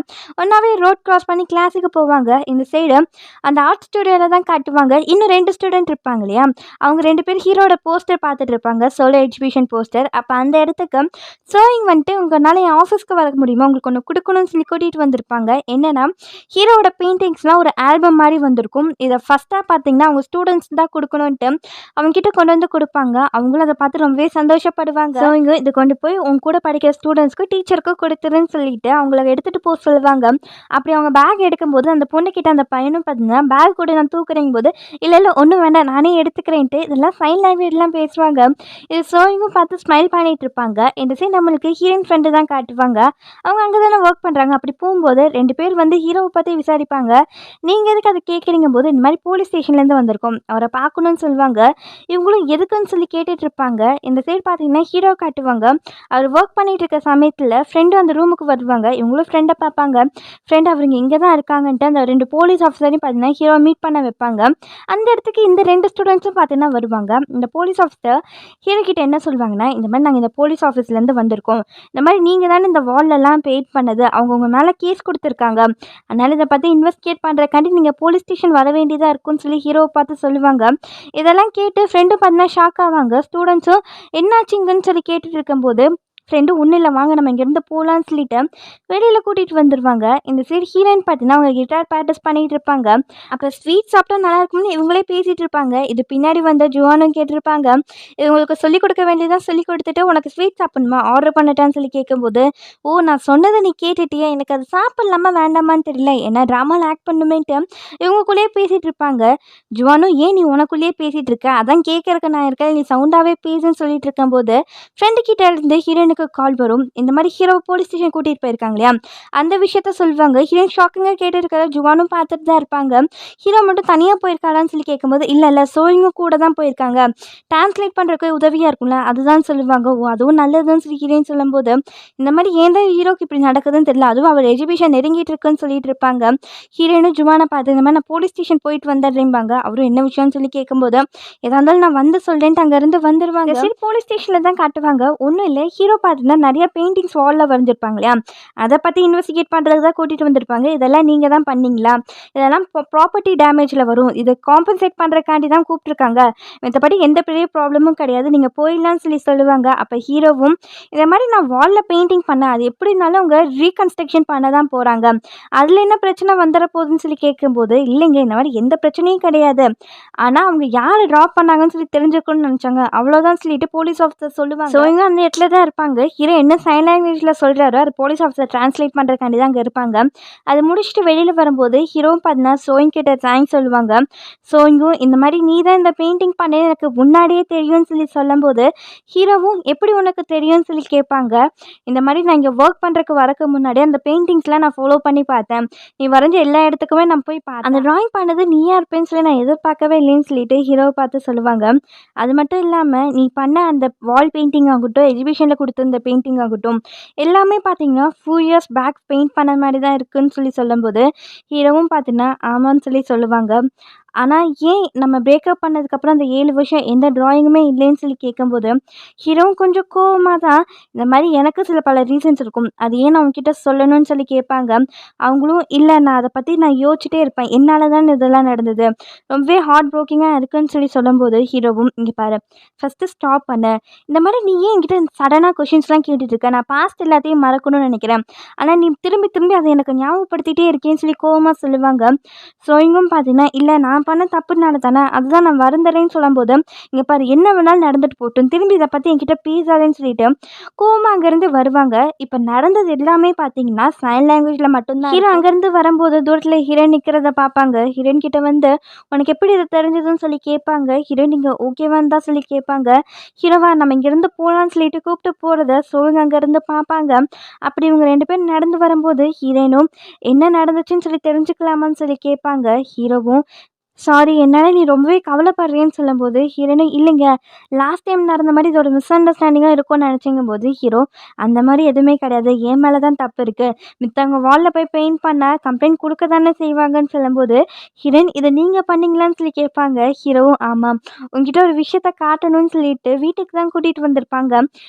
ஒண்ணாவே ரோட் கிராஸ் பண்ணி கிளாஸுக்கு போவாங்க. இந்த சைடு அந்த ஆர்ட் ஸ்டுடியோல தான் காட்டுவாங்க. இன்னும் 2 ஸ்டூடெண்ட் இருப்பாங்க இல்லையா? அவங்க 2 பேரும் ஹீரோட போஸ்டர் பார்த்துட்டு இருப்பாங்க. Solo exhibition poster. அப்ப அந்த இடத்துக்கு சோயிங் வந்துட்டு, "உங்கனால என் ஆஃபீஸ்க்கு வர முடியுமா? உங்களுக்கு ஒண்ணு குடுக்கணும்னு" சொல்லி கூட்டிட்டு வந்திருப்பாங்க. என்னன்னா, ஹீரோவோட பெயிண்டிங்ஸ்லாம் ஒரு ஆல்பம் மாரி வந்திருக்கும். இத ஃபர்ஸ்ட்டா பார்த்தீங்கன்னா, அவங்க ஸ்டூடண்ட்ஸ் தான் குடுக்கணுன்ட்டு அவங்ககிட்ட கொண்டு வந்து குடுப்பாங்க. அவங்களும் அத பார்த்து ரொம்பவே சந்தோஷப்படுவாங்க. சோயிங் இத கொண்டு போய் உன் கூட படிக்கிற ஸ்டூடண்ட்ஸ்க்கு, டீச்சருக்கு குடுத்துருன்னு சொல்லிட்டு அவங்கள எடுத்துட்டு போ சொல்லுவாங்க. அப்படி அவங்க பேக் எடுக்கும்போது, அந்த பொண்ணுகிட்ட அந்த பையனும் பார்த்தீங்கன்னா, பேக் குடு நான் தூக்குறேங்கும்போது, "இல்ல, இல்ல ஒண்ணும் வேண்டாம். நானே எடுத்துக்கிறேன்ட்டு" இதெல்லாம் சைன் லாங்குவேஜ்லாம் பேசுவாங்க. இது சோயிங்கும் பார்த்து ஸ்மைல் பண்ணிட்டு இருப்பாங்க. இந்த சைடு நம்மளுக்கு ஹீரோயின் ஃப்ரெண்டு தான் காட்டுவாங்க. அவங்க அங்க தானே வொர்க் பண்றாங்க. அப்படி போம்போது 2 பேர் வந்து ஹீரோவ பத்தி விசாரிப்பாங்க. "நீங்க எதுக்கு அத கேட்குறீங்கம்போது" இந்த மாரி போலீஸ் ஸ்டேஷன்லேருந்து வந்திருக்கோம். அவர பார்க்கணும்னு சொல்லுவாங்க. இவங்களும் எதுக்குன்னு சொல்லி கேட்டுட்டு இருப்பாங்க. இந்த சைடு பார்த்தீங்கன்னா, ஹீரோ காட்டுவாங்க. அவர் வொர்க் பண்ணிட்டு இருக்க சமயத்துல ஃப்ரெண்டு அந்த ரூமுக்கு வருவாங்க. இவங்களும் ஃப்ரெண்ட பார்ப்பாங்க. ஃப்ரெண்ட் அவருங்க இங்க தான் இருக்காங்கன்ட்டு அந்த 2 போலீஸ் ஆஃபீஸரையும் பார்த்தீங்கன்னா, ஹீரோவ மீட் பண்ண வைப்பாங்க. அந்த இடத்துக்கு இந்த 2 ஸ்டூடண்ட்ஸும் பார்த்தீங்கன்னா வருவாங்க. இந்த போலீஸ் ஆஃபீஸர் ஹீரோ கிட்ட என்ன சொல்லுவாங்கன்னா, "இந்த மாரி நாங்க இந்த போலீஸ் ஆஃபீஸ்லேருந்து வந்திருக்கோம். இந்த மாரி நீங்க தானே இந்த வால்லலாம் பெயிண்ட் பண்ணது. அவங்க உங்க மேல கேஸ் குடுத்துருக்காங்க. அதனால இத பத்தி இன்வெஸ்டிகேட் பண்றதுக்காண்டி நீங்க போலீஸ் ஸ்டேஷன் வர வேண்டியதா இருக்கும்னு" சொல்லி ஹீரோவ பார்த்து சொல்லுவாங்க. இதெல்லாம் கேட்டு ஃப்ரெண்டும் பார்த்தீங்கன்னா ஷாக் ஆவாங்க. ஸ்டூடண்ட்ஸும் என்னாச்சுங்கன்னு சொல்லி கேட்டுட்டு இருக்கும்போது, ஃப்ரெண்டு "ஒண்ணும் இல்ல வாங்க நம்ம இங்கேருந்து போலான்னு" சொல்லிட்டு வெளியில கூட்டிட்டு வந்துருவாங்க. இந்த சைடு ஹீரோயின் பார்த்தீங்கன்னா, அவங்க கிட்டார் ப்ராக்டிஸ் பண்ணிட்டு இருப்பாங்க. அப்ப ஸ்வீட் சாப்பிட்டா நல்லா இருக்கும்னு இவங்களே பேசிட்டு இருப்பாங்க. இது பின்னாடி வந்த ஜுவானும் கேட்டிருப்பாங்க. இவங்களுக்கு சொல்லிக் கொடுக்க வேண்டியதான் சொல்லிக் கொடுத்துட்டு, "உனக்கு ஸ்வீட் சாப்பிடணுமா? ஆர்டர் பண்ணட்டான்னு" சொல்லி கேட்கும்போது, "ஓ நான் சொன்னத நீ கேட்டுட்டியா? எனக்கு அது சாப்பிடலாமா வேண்டாமான்னு தெரியல. ஏன்னா ட்ராமால ஆக்ட் பண்ணுமேன்ட்டு" இவங்களுக்குள்ளேயே பேசிட்டு இருப்பாங்க. ஜுவானும், "ஏன் நீ உனக்குள்ளேயே பேசிட்டு இருக்க? அதான் கேட்கறக்கு நான் இருக்கேன். நீ சவுண்டாவே பேசுன்னு" சொல்லிட்டு இருக்கும்போது, ஃப்ரெண்டு கிட்ட இருந்து ஹீரோயினுக்கு கால் வரும். இந்த மாரி ஹீரோ போலீஸ் ஸ்டேஷன் கூட்டிட்டு போயிருக்காங்க இல்லையா? அந்த விஷயத்த சொல்லுவாங்க. ஹீரோயின் ஷாக்கிங்கா கேட்டுட்டு இருக்கிறத ஜுவானும் பார்த்துட்டு தான் இருப்பாங்க. ஹீரோ மட்டும் தனியா போயிருக்காளான்னு சொல்லி கேட்கும்போது, "இல்ல, இல்ல சோயிங்கும் கூட தான் போயிருக்காங்க. டிரான்ஸ்லேட் பண்றதுக்கு உதவியா இருக்கும்ல, அதுதான்" சொல்லுவாங்க. "ஓ அதுவும் நல்லதுன்னு" சொல்லி ஹீரோயின் சொல்லும்போது, இந்த மாரி ஏன் தான் ஹீரோக்கு இப்படி நடக்குதுன்னு தெரியல. அதுவும் அவர் எக்ஸிபிஷன் நெருங்கிட்டு இருக்குன்னு சொல்லிட்டு இருப்பாங்க. ஹீரோயினும் ஜுவான பார்த்து, இந்த மாரி "நான் போலீஸ் ஸ்டேஷன் போயிட்டு வந்துடுறேன்பாங்க." அவரும் என்ன விஷயம்னு சொல்லி கேட்கும்போது, "எதா இருந்தாலும் நான் வந்து சொல்றேன்ட்டு" அங்கேருந்து வந்துருவாங்க. சரி போலீஸ் ஸ்டேஷன்ல தான் காட்டுவாங்க. ஒண்ணும் இல்ல ஹீரோ பார்த்தீங்கன்னா நெறைய பெயிண்டிங்ஸ் வால்ல வரைஞ்சிருப்பாங்க இல்லையா? அத பத்தி இன்வெஸ்டிகேட் பண்றதுக்கு தான் கூட்டிட்டு வந்திருப்பாங்க. "இதெல்லாம் நீங்க தான் பண்ணீங்களா? இதெல்லாம் ப்ராப்பர்ட்டி டேமேஜ்ல வரும். இத காம்பன்சேட் பண்றதுக்காண்டி தான் கூப்பிட்டுருக்காங்க. மத்தபடி எந்த பெரிய ப்ராப்ளமும் கிடையாது. நீங்க போயிடலாம்னு" சொல்லி சொல்லுவாங்க. அப்ப ஹீரோவும், "இந்த மாரி நான் வால்ல பெயிண்டிங் பண்ணேன். அது எப்படி இருந்தாலும் அவங்க ரீகன்ஸ்ட்ரக்ஷன் பண்ண தான் போறாங்க. அதுல என்ன பிரச்சனை வந்துற போகுதுன்னு" சொல்லி கேட்கும்போது, "இல்லைங்க இந்த மாரி எந்த பிரச்சனையும் கிடையாது. ஆனா அவங்க யாரு ட்ரா பண்ணாங்கன்னு சொல்லி தெரிஞ்சுக்கணும்னு நினைச்சாங்க. அவ்வளோதான்" சொல்லிட்டு போலீஸ் ஆஃபீசர் சொல்லுவாங்க. ஸோ இவங்க அந்த இடத்துல தான் இருப்பாங்க. இருப்பாங்க. ஹீரோ என்ன சைன் லாங்குவேஜ்ல சொல்றாரோ அது போலீஸ் ஆஃபீஸர் டிரான்ஸ்லேட் பண்றதுக்காண்டி தான் அங்க இருப்பாங்க. அது முடிச்சுட்டு வெளியில வரும்போது ஹீரோவும் பார்த்தீங்கன்னா சோயிங் கிட்ட தேங்க்ஸ் சொல்லுவாங்க. சோயிங்கும் இந்த மாதிரி நீ தான் இந்த பெயிண்டிங் பண்ண எனக்கு முன்னாடியே தெரியும்னு சொல்லி சொல்லும்போது ஹீரோவும் எப்படி உனக்கு தெரியும்னு சொல்லி கேட்பாங்க. இந்த மாதிரி நான் இங்கே ஒர்க் பண்ணுறதுக்கு வரக்கு முன்னாடியே அந்த பெயிண்டிங்ஸ்லாம் நான் ஃபாலோ பண்ணி பார்த்தேன். நீ வரைஞ்ச எல்லா இடத்துக்குமே நான் போய் பார்த்தேன். அந்த டிராயிங் பண்ணது நீயா இருப்பேன்னு சொல்லி நான் எதிர்பார்க்கவே இல்லைன்னு சொல்லிட்டு ஹீரோவை பார்த்து சொல்லுவாங்க. அது மட்டும் இல்லாமல் நீ பண்ண அந்த வால் பெயிண்டிங் ஆகட்டும், எக்ஸிபிஷனில் கொடுத்துருந்த பெயிண்டிங் ஆகட்டும், எல்லாமே பார்த்தீங்கன்னா ஃபியூ இயர்ஸ் பேக் பெயிண்ட் பண்ண மாதிரி தான் இருக்குன்னு சொல்லி சொல்லும்போது ஹீரோவும் பார்த்தீங்கன்னா ஆமான்னு சொல்லி சொல்லுவாங்க. ஆனால் ஏன் நம்ம பிரேக்கப் பண்ணதுக்கப்புறம் அந்த 7 வருஷம் எந்த ட்ராயிங்குமே இல்லைன்னு சொல்லி கேட்கும்போது ஹீரோவும் கொஞ்சம் கோவமாக தான் இந்த மாதிரி எனக்கு சில பல ரீசன்ஸ் இருக்கும், அது ஏன் நான் அவங்ககிட்ட சொல்லணும்னு சொல்லி கேட்பாங்க. அவங்களும் இல்லை நான் அதை பற்றி நான் யோசிச்சுட்டே இருப்பேன், என்னால் தான் இதெல்லாம் நடந்தது, ரொம்பவே ஹார்ட் ப்ரோக்கிங்காக இருக்குன்னு சொல்லி சொல்லும்போது ஹீரோவும் இங்கே பாரு ஃபஸ்ட்டு ஸ்டாப் பண்ணு, இந்த மாதிரி நீ ஏன் என்கிட்ட சடனாக கொஷின்ஸ்லாம் கேட்டுட்டு இருக்க, நான் பாஸ்ட் எல்லாத்தையும் மறக்கணும்னு நினைக்கிறேன், ஆனால் நீ திரும்பி திரும்பி அதை எனக்கு ஞாபகப்படுத்திட்டே இருக்கேன்னு சொல்லி கோவமாக சொல்லுவாங்க. ஸோ இங்கும் பார்த்தீங்கன்னா இல்லை நான் பண்ண தப்புனால தானே அதுதான் நான் வருந்தலைன்னு சொல்லும்போது இங்கே பாரு என்ன வேணாலும் நடந்துட்டு போட்டும், திரும்பி இதை பற்றி என்கிட்ட பேசாதேன்னு சொல்லிட்டு கோவமாக அங்கேருந்து வருவாங்க. இப்போ நடந்தது எல்லாமே பார்த்தீங்கன்னா சைன் லாங்குவேஜில் மட்டும்தான். ஹீரோ அங்கேருந்து வரும்போது தூரத்தில் ஹீரோயின் நிற்கிறத பார்ப்பாங்க. ஹீரோயின் கிட்ட வந்து உனக்கு எப்படி இது தெரிஞ்சதுன்னு சொல்லி கேட்பாங்க. ஹீரோயின் நீங்கள் ஓகேவான்னு தான் சொல்லி கேட்பாங்க. ஹீரோவா நம்ம இங்கேருந்து போகலான்னு சொல்லிட்டு கூப்பிட்டு போகிறத சோழங்க அங்கேருந்து பார்ப்பாங்க. அப்படி இவங்க 2 பேரும் நடந்து வரும்போது ஹீரோயினும் என்ன நடந்துச்சுன்னு சொல்லி தெரிஞ்சுக்கலாமான்னு சொல்லி கேட்பாங்க. ஹீரோவும் சாரி என்னால் நீ ரொம்பவே கவலைப்படுறேன்னு சொல்லும்போது ஹீரோயினும் இல்லைங்க லாஸ்ட் டைம் நடந்த மாதிரி இது ஒரு மிஸ் அண்டர்ஸ்டாண்டிங்காக இருக்கும்னு நினச்சிங்கும் போது ஹீரோ அந்த மாதிரி எதுவுமே கிடையாது, என் மேலே தான் தப்பு இருக்குது, மித்தவங்க வாலில் போய் பெயிண்ட் பண்ணால் கம்ப்ளைண்ட் கொடுக்க தானே செய்வாங்கன்னு சொல்லும்போது ஹீரோயின் இதை நீங்கள் பண்ணீங்களான்னு சொல்லி கேட்பாங்க. ஹீரோவும் ஆமாம் உங்ககிட்ட ஒரு விஷயத்த காட்டணும்னு சொல்லிட்டு வீட்டுக்கு தான் கூட்டிகிட்டு வந்திருப்பாங்க.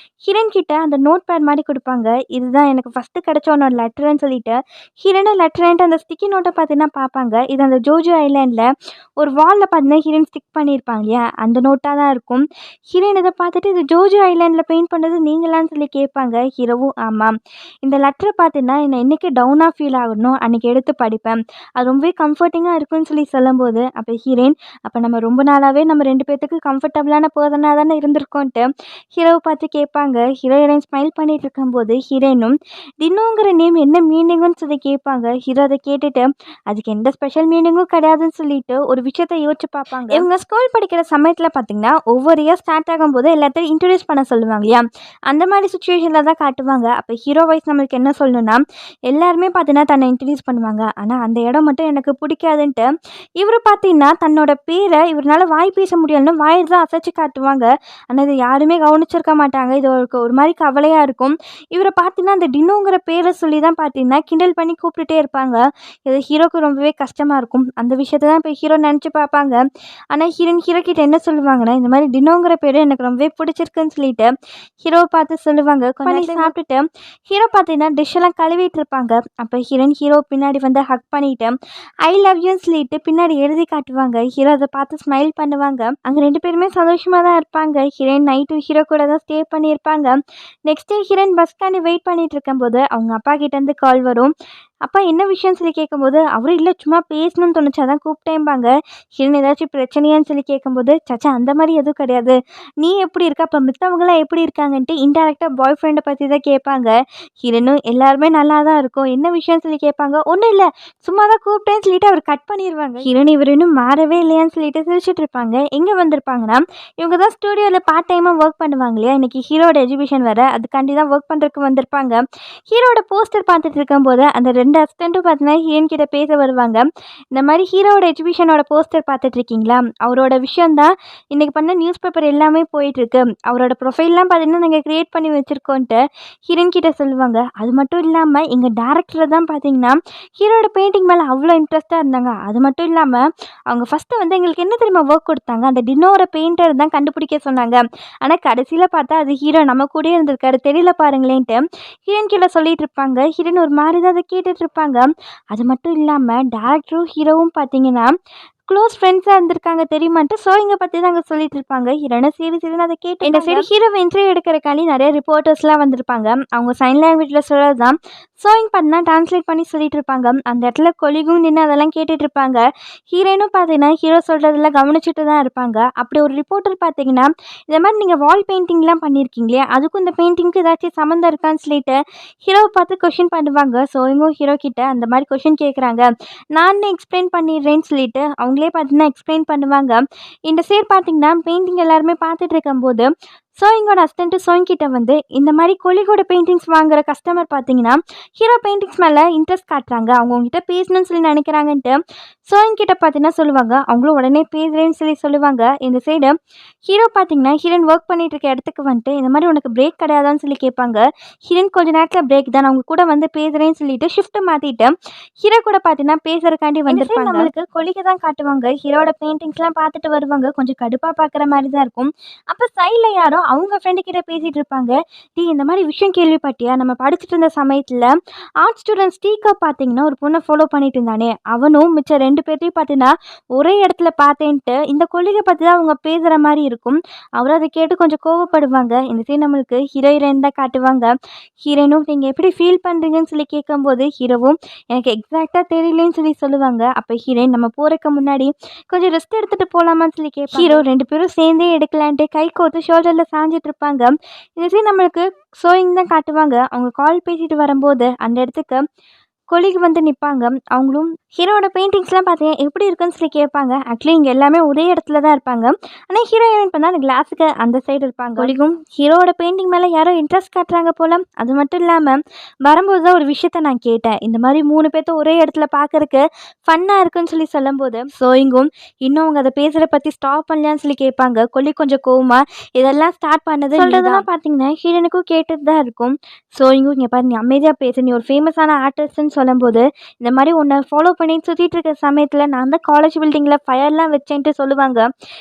ஹீரோயின் கிட்ட அந்த நோட் பேட் மாதிரி கொடுப்பாங்க. இதுதான் எனக்கு ஃபஸ்ட்டு கிடைச்ச உன்னோட லெட்டர்னு சொல்லிட்டு ஹீரோயினை லெட்டர்ன்ட்டு அந்த ஸ்டிக்கி நோட்டை பார்த்தீங்கன்னா பார்ப்பாங்க. இது அந்த ஜோஜோ ஐலாண்டில் ஒரு வாலில் பார்த்தீங்கன்னா ஹீரோயின் ஸ்டிக் பண்ணியிருப்பாங்க இல்லையா அந்த நோட்டாக தான் இருக்கும். ஹீரோயின் இதை பார்த்துட்டு இது ஜோஜோ ஐலாண்டில் பெயிண்ட் பண்ணது நீங்களான்னு சொல்லி கேட்பாங்க. ஹீரோவும் ஆமாம் இந்த லெட்டரை பார்த்தீங்கன்னா என்னை என்றைக்கு டவுனாக ஃபீல் ஆகணும் அன்றைக்கி எடுத்து படிப்பேன், அது ரொம்பவே கம்ஃபர்டிங்காக இருக்குன்னு சொல்லி சொல்லும்போது அப்போ ஹீரோயின் அப்போ நம்ம ரொம்ப நாளாகவே நம்ம 2 பேர்த்துக்கு கம்ஃபர்டபுளான பர்சனாக தானே இருந்திருக்கோன்ட்டு ஹீரோவை பார்த்து கேட்பாங்க. ஹீரோயின் ஸ்மைல் பண்ணிட்டு இருக்கும்போது ஹீரோயினும் டின்னோங்கிற நேம் என்ன மீனிங்குன்னு சொல்லி கேட்பாங்க. ஹீரோ அதை கேட்டுட்டு அதுக்கு எந்த ஸ்பெஷல் மீனிங்கும் கிடையாதுன்னு சொல்லிட்டு ஒரு விஷயத்த யோசிச்சு பார்ப்பாங்க. இவங்க ஸ்கூல் படிக்கிற சமயத்தில் பார்த்தீங்கன்னா ஒவ்வொரு இயர் ஸ்டார்ட் ஆகும்போது எல்லாத்தையும் இன்ட்ரடியூஸ் பண்ண சொல்லுவாங்க இல்லையா அந்த மாதிரி சுச்சுவேஷனில் தான் காட்டுவாங்க. அப்போ ஹீரோ வைஸ் நம்மளுக்கு என்ன சொல்லணும்னா எல்லாருமே பார்த்தீங்கன்னா தன்னை இன்ட்ரடியூஸ் பண்ணுவாங்க, ஆனால் அந்த இடம் மட்டும் எனக்கு பிடிக்காதுன்ட்டு இவர் பார்த்தீங்கன்னா தன்னோட பேரை இவரால் வாய் பேச முடியலன்னு வாயை தான் அசைச்சு காட்டுவாங்க. ஆனால் இதை யாருமே கவனிச்சிருக்க மாட்டாங்க. இது ஒரு மாதிரி கவலையாக இருக்கும். இவரை பார்த்தீங்கன்னா அந்த டின்னோங்கிற பேரை சொல்லி தான் பார்த்தீங்கன்னா கிண்டல் பண்ணி கூப்பிட்டுட்டே இருப்பாங்க. இது ஹீரோக்கு ரொம்பவே கஷ்டமாக இருக்கும். அந்த விஷயத்தை தான் இப்போ ஹீரோ நினச்சி பார்ப்பாங்க. ஆனால் ஹீரோ கிட்ட என்ன சொல்லுவாங்கன்னா இந்த மாதிரி டினோங்கிற பேர் எனக்கு ரொம்பவே பிடிச்சிருக்குன்னு சொல்லிட்டு ஹீரோவை பார்த்து சொல்லுவாங்க. பண்ணி சாப்பிட்டுட்டு ஹீரோ பார்த்தீங்கன்னா டிஷ்ஷெல்லாம் கழுவிட்டு இருப்பாங்க. அப்போ ஹீரோ பின்னாடி வந்து ஹக் பண்ணிட்டு ஐ லவ் யூன்னு சொல்லிட்டு பின்னாடி எழுதி காட்டுவாங்க. ஹீரோ அதை பார்த்து ஸ்மைல் பண்ணுவாங்க. அங்கே 2 பேருமே சந்தோஷமாக தான் இருப்பாங்க. ஹீரோயின் நைட்டு ஹீரோ கூட தான் ஸ்டே பண்ணியிருப்பாங்க. நெக்ஸ்ட் டே ஹீரோயின் பஸ்க்காண்டி வெயிட் பண்ணிட்டு இருக்கும்போது அவங்க அப்பா கிட்டேருந்து கால் வரும். அப்பா என்ன விஷயம்னு சொல்லி கேட்கும்போது அவரும் இல்லை சும்மா பேசணும்னு தோணுச்சு அதான் கூப்பிட்டேன்பாங்க. ஹீரோயின் ஏதாச்சும் பிரச்சனையான்னு சொல்லி கேட்கும்போது சச்சா அந்த மாதிரி எதுவும் கிடையாது, நீ எப்படி இருக்க அப்போ மித்தவங்களாம் எப்படி இருக்காங்கன்ட்டு இன்டெரக்டாக பாய் ஃப்ரெண்டை பற்றி தான் கேட்பாங்க. ஹீரோனும் எல்லாருமே நல்லா தான் இருக்கும், என்ன விஷயம்னு சொல்லி கேட்பாங்க. ஒன்றும் இல்லை சும்மா தான் கூப்பிட்டேன்னு சொல்லிட்டு அவர் கட் பண்ணிடுவாங்க. ஹீரோயின் இவர் இன்னும் மாறவே இல்லையான்னு சொல்லிட்டு சிரிச்சிட்டு இருப்பாங்க. எங்கே வந்திருப்பாங்கன்னா இவங்க தான் ஸ்டூடியோவில் பார்ட் டைமாக ஒர்க் பண்ணுவாங்க இல்லையா, இன்றைக்கி ஹீரோட எஜிபிஷன் வேறு அதுக்காண்டி தான் ஒர்க் பண்ணுறதுக்கு வந்திருப்பாங்க. ஹீரோட போஸ்டர் பார்த்துட்டு இருக்கும்போது அந்த 2 அசிஸ்டண்ட்டும் பார்த்தீங்கன்னா ஹீரோயின் கிட்ட பேச வருவாங்க. இந்த மாதிரி ஹீரோட எஜிபிஷனோட போஸ்டர் பார்த்துட்டு இருக்கீங்களா, அவரோட விஷயம் தான் இன்றைக்கி பண்ண நியூஸ் பேப்பர் எல்லாமே போயிட்டுருக்கு, அவரோட ப்ரொஃபைல்லாம் பார்த்தீங்கன்னா நாங்கள் க்ரியேட் பண்ணி வச்சுருக்கோன்ட்டு ஹீரோயின் கிட்ட சொல்லுவாங்க. அது மட்டும் இல்லாமல் எங்கள் டேரக்டர் தான் பார்த்தீங்கன்னா ஹீரோட பெயிண்டிங் மேலே அவ்வளோ இன்ட்ரெஸ்ட்டாக இருந்தாங்க. அது மட்டும் இல்லாமல் அவங்க ஃபஸ்ட்டு வந்து எங்களுக்கு என்ன தெரியுமா ஒர்க் கொடுத்தாங்க, அந்த டின்னோர பெயிண்டர் தான் கண்டுபிடிக்க சொன்னாங்க, ஆனால் கடைசியில் பார்த்தா அது ஹீரோ நம்ம கூட இருந்திருக்காரு தெரியல பாருங்களேன்ட்டு ஹீரோயின் கிட்ட சொல்லிட்டு இருப்பாங்க. ஹீரோயின் ஒரு மாதிரி தான் அதை கேட்டுட்டு இருப்பாங்க. அது மட்டும் இல்லாமல் டேரக்டரும் ஹீரோவும் பார்த்தீங்கன்னா க்ளோஸ் ஃப்ரெண்ட்ஸாக இருந்திருக்காங்க தெரியுமான்ட்டு இங்கே பற்றி தான் அங்கே சொல்லிட்டு இருப்பாங்க. ஹீரோனை சரின்னு அதை கேட்டு இந்த சரி ஹீரோவை இன்டர்வியூ எடுக்கிறக்காண்டி நிறைய ரிப்போர்ட்டர்ஸ்லாம் வந்திருப்பாங்க. அவங்க சைன் லாங்குவேஜில் சொல்கிறது தான் சோயிங் பார்த்தீங்கன்னா ட்ரான்ஸ்லேட் பண்ணி சொல்லிட்டு இருப்பாங்க. அந்த இடத்துல கொலிகும் நின்று அதெல்லாம் கேட்டுட்டு இருப்பாங்க. ஹீரோயினும் பார்த்தீங்கன்னா ஹீரோ சொல்கிறதெல்லாம் கவனிச்சுட்டு தான் இருப்பாங்க. அப்படி ஒரு ரிப்போர்ட்டர் பார்த்தீங்கன்னா இந்த மாதிரி நீங்கள் வால் பெயிண்டிங்லாம் பண்ணியிருக்கீங்களே அதுக்கும் இந்த பெயிண்டிங்க்கு ஏதாச்சும் சம்மந்தம் இருக்கான்னு சொல்லிட்டு ஹீரோவை பார்த்து கொஷின் பண்ணுவாங்க. சோயிங்கும் ஹீரோ கிட்ட அந்த மாதிரி கொஷின் கேட்குறாங்க. நான் எக்ஸ்பிளைன் பண்ணிடுறேன்னு சொல்லிட்டு அவங்களே பார்த்தீங்கன்னா எக்ஸ்பிளைன் பண்ணுவாங்க. இந்த சைடு பார்த்தீங்கன்னா பெயிண்டிங் எல்லாருமே பார்த்துட்டு இருக்கும்போது சோயிங்கோட அசிஸ்டன்ட்டு சோயிங் கிட்ட வந்து இந்த மாதிரி கொலிகோட பெயிண்டிங்ஸ் வாங்குற கஸ்டமர் பார்த்தீங்கன்னா ஹீரோ பெயிண்டிங்ஸ் மேலே இன்ட்ரெஸ்ட் காட்டுறாங்க. அவங்க உங்ககிட்ட பேசணும்னு சொல்லி நினைக்கிறாங்கன்ட்டு சோயிங் கிட்ட பார்த்தீங்கன்னா சொல்லுவாங்க. அவங்களும் உடனே பேசுகிறேன்னு சொல்லி சொல்லுவாங்க. இந்த சைடு ஹீரோ பார்த்தீங்கன்னா ஹீரோயின் ஒர்க் பண்ணிட்டு இருக்க இடத்துக்கு வந்துட்டு இந்த மாதிரி உனக்கு பிரேக் கிடையாதான்னு சொல்லி கேட்பாங்க. ஹீரோயின் கொஞ்ச நேரத்தில் பிரேக் தான் அவங்க கூட வந்து பேசுகிறேன்னு சொல்லிட்டு ஷிஃப்ட் மாற்றிட்டு ஹீரோ கூட பார்த்தீங்கன்னா பேசுறதுக்காண்டி வந்திருப்பாங்க. நம்மளுக்கு கொலிகை தான் காட்டுவாங்க. ஹீரோட பெயிண்டிங்ஸ்லாம் பார்த்துட்டு வருவாங்க. கொஞ்சம் கடுப்பாக பார்க்குற மாதிரி தான் இருக்கும். அப்போ சைடில் யாரோ அவங்க ஃப்ரெண்டு கிட்ட பேசிகிட்டு இருப்பாங்க. டீ இந்த மாதிரி விஷயம் கேள்விப்பட்டியா, நம்ம படிச்சுட்டு இருந்த சமயத்தில் ஆர்ட் ஸ்டூடெண்ட் ஸ்டீக்கா பார்த்தீங்கன்னா ஒரு பொண்ணை ஃபாலோ பண்ணிட்டு இருந்தானே, அவனும் மிச்சம் 2 பேர்த்தையும் பார்த்தீங்கன்னா ஒரே இடத்துல பார்த்தேன்ட்டு இந்த கொள்ளையை பற்றி தான் அவங்க பேசுகிற மாதிரி இருக்கும். அவர் அதை கேட்டு கொஞ்சம் கோவப்படுவாங்க. இந்த சீன் நம்மளுக்கு ஹீரோயின் தான் காட்டுவாங்க. ஹீரோயினும் நீங்கள் எப்படி ஃபீல் பண்ணுறீங்கன்னு சொல்லி கேட்கும்போது ஹீரோவும் எனக்கு எக்ஸாக்டாக தெரியலேன்னு சொல்லி சொல்லுவாங்க. அப்போ ஹீரோயின் நம்ம போகிறக்கு முன்னாடி கொஞ்சம் ரெஸ்ட் எடுத்துகிட்டு போகலாமான்னு சொல்லி கேட்பாங்க. ஹீரோ 2 பேரும் சேர்ந்தே எடுக்கலான்ட்டு கை கோத்து ஷோல்டரில் சாஞ்சிட்டு இருப்பாங்க. இந்த சீன் நம்மளுக்கு சோயிங் தான் காட்டுவாங்க. அவங்க கால் பேசிட்டு வரும்போது அந்த இடத்துக்கு கொலிக்கு வந்து நிற்பாங்க. அவங்களும் ஹீரோட பெயிண்டிங்ஸ்லாம் பார்த்தீங்கன்னா எப்படி இருக்குன்னு சொல்லி கேட்பாங்க. ஆக்சுவலி இங்கே எல்லாமே ஒரே இடத்துல தான் இருப்பாங்க. ஆனால் ஹீரோயின் பண்ணால் அந்த கிளாஸுக்கு அந்த சைடு இருப்பாங்க. கொலிக்கும் ஹீரோட பெயிண்டிங் மேலே யாரோ இன்ட்ரெஸ்ட் காட்டுறாங்க போல். அது மட்டும் இல்லாமல் வரும்போது தான் ஒரு விஷயத்த நான் கேட்டேன். இந்த மாதிரி 3 பேர்த்த ஒரே இடத்துல பார்க்கறக்கு ஃபன்னாக இருக்குன்னு சொல்லி சொல்லும்போது சோயிங்கும் இன்னும் அவங்க அதை பேசுகிற பற்றி ஸ்டாப் பண்ணலான்னு சொல்லி கேட்பாங்க. கொல்லி கொஞ்சம் கோவமா இதெல்லாம் ஸ்டார்ட் பண்ணது சொல்கிறதெல்லாம் பார்த்தீங்கன்னா ஹீரோனுக்கும் கேட்டுட்டு தான் இருக்கும். சோயிங்கும் இங்கே பாரு நீ அமைதியாக பேசு, நீ ஒரு ஃபேமஸான ஆர்டிஸ்ட்னு சொல்லும்போது இந்த மாதிரி உன்னை ஃபாலோ பண்ணிட்டு சுற்றிட்டு இருக்க சமயத்தில் நான் தான் காலேஜ் பில்டிங்கில் ஃபயர்லாம் வச்சேன்ட்டு சொல்லுவாங்க.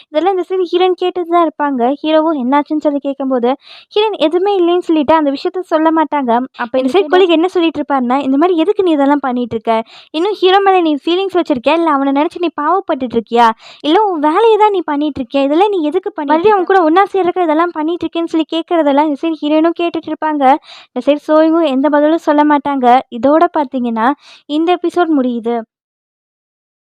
இதெல்லாம் இந்த சைடு ஹீரோயின் கேட்டுட்டு தான் இருப்பாங்க. ஹீரோவும் என்னாச்சுன்னு சொல்லி கேட்கும்போது ஹீரோயின் எதுவுமே இல்லைன்னு சொல்லிட்டு அந்த விஷயத்த சொல்ல மாட்டாங்க. அப்போ இந்த சைடு கொலிக் என்ன சொல்லிட்டு இருப்பாருன்னா இந்த மாதிரி எதுக்கு நீ இதெல்லாம் பண்ணிட்டு இருக்க, இன்னும் ஹீரோ மேலே நீ ஃபீலிங்ஸ் வச்சிருக்கியா, இல்லை அவனை நினச்சி நீ பாவப்பட்டுட்டு இருக்கியா, இல்லை உன் வேலையை தான் நீ பண்ணிட்டு இருக்கியா, இதெல்லாம் நீ எதுக்கு பண்ணி மறுபடியும் அவங்க கூட ஒன்றா சேர்றக்க இதெல்லாம் பண்ணிட்டு இருக்கேன்னு சொல்லி கேட்குறதெல்லாம் இந்த சைடு ஹீரோயினும் கேட்டுட்டு இருப்பாங்க. இந்த சைடு சோயிங்கும் எந்த பதிலும் சொல்ல மாட்டாங்க. இதோட பார்த்தீங்கன்னா இந்த எபிசோட் முடியுது.